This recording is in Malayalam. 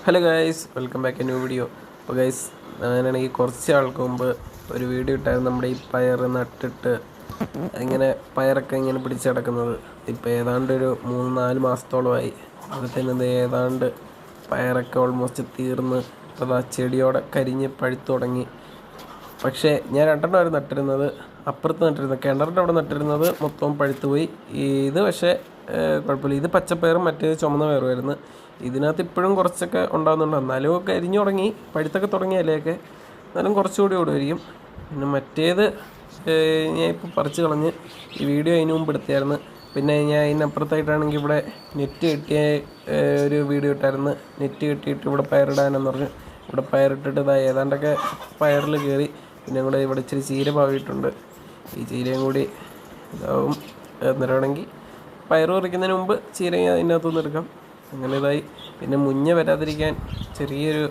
Hello guys, welcome back A new video. അപ്പോൾ ഗൈസ്, ഞാനാണെങ്കിൽ കുറച്ച് ആൾക്ക് മുമ്പ് ഒരു വീഡിയോ ഇട്ടായിരുന്നു. നമ്മുടെ ഈ പയർ നട്ടിട്ട് ഇങ്ങനെ പയറൊക്കെ ഇങ്ങനെ പിടിച്ച് കിടക്കുന്നത് ഇപ്പോൾ ഏതാണ്ട് ഒരു 3-4 മാസത്തോളമായി. അതിൽ ഏതാണ്ട് പയറൊക്കെ ഓൾമോസ്റ്റ് തീർന്ന് ഇപ്പോൾ ആ ചെടിയോടെ കരിഞ്ഞ് പഴുത്തു തുടങ്ങി. പക്ഷേ ഞാൻ രണ്ടെണ്ണമായിരുന്നു നട്ടിരുന്നത്. അപ്പുറത്ത് നട്ടിരുന്നത് കിണറിൻ്റെ അവിടെ നട്ടിരുന്നത് മൊത്തവും പഴുത്തു പോയി. ഇത് പക്ഷേ കുഴപ്പമില്ല. ഇത് പച്ചപ്പയറും മറ്റേത് ചുമന്ന പയറുമായിരുന്നു. ഇതിനകത്ത് ഇപ്പോഴും കുറച്ചൊക്കെ ഉണ്ടാകുന്നുണ്ട്. എന്നാലും കരിഞ്ഞു തുടങ്ങി, പഴുത്തൊക്കെ തുടങ്ങിയ ഇലയൊക്കെ. എന്നാലും കുറച്ചുകൂടി ഓടുമായിരിക്കും. പിന്നെ മറ്റേത് ഞാൻ ഇപ്പോൾ പറിച്ച് കളഞ്ഞ് ഈ വീഡിയോ അതിന് മുമ്പ് എടുത്തായിരുന്നു. പിന്നെ ഞാൻ അതിനപ്പുറത്തായിട്ടാണെങ്കിൽ ഇവിടെ നെറ്റ് കെട്ടിയ ഒരു വീഡിയോ ഇട്ടായിരുന്നു. നെറ്റ് കെട്ടിയിട്ട് ഇവിടെ പയറിടാനെന്ന് പറഞ്ഞു. ഇവിടെ പയറിട്ടിട്ട് ഇതായി ഏതാണ്ടൊക്കെ പയറിൽ കയറി. പിന്നെ കൂടെ ഇവിടെ ഇച്ചിരി ചീര പാവിയിട്ടുണ്ട്. ഈ ചീരയും കൂടി ഇതാവും. എന്നിട്ടാണെങ്കിൽ പയർ പറിക്കുന്നതിന് മുമ്പ് ചീര അതിനകത്തുനിന്ന് എടുക്കാം. അങ്ങനെ ഇതായി. പിന്നെ മുഞ്ഞ വരാതിരിക്കാൻ ചെറിയൊരു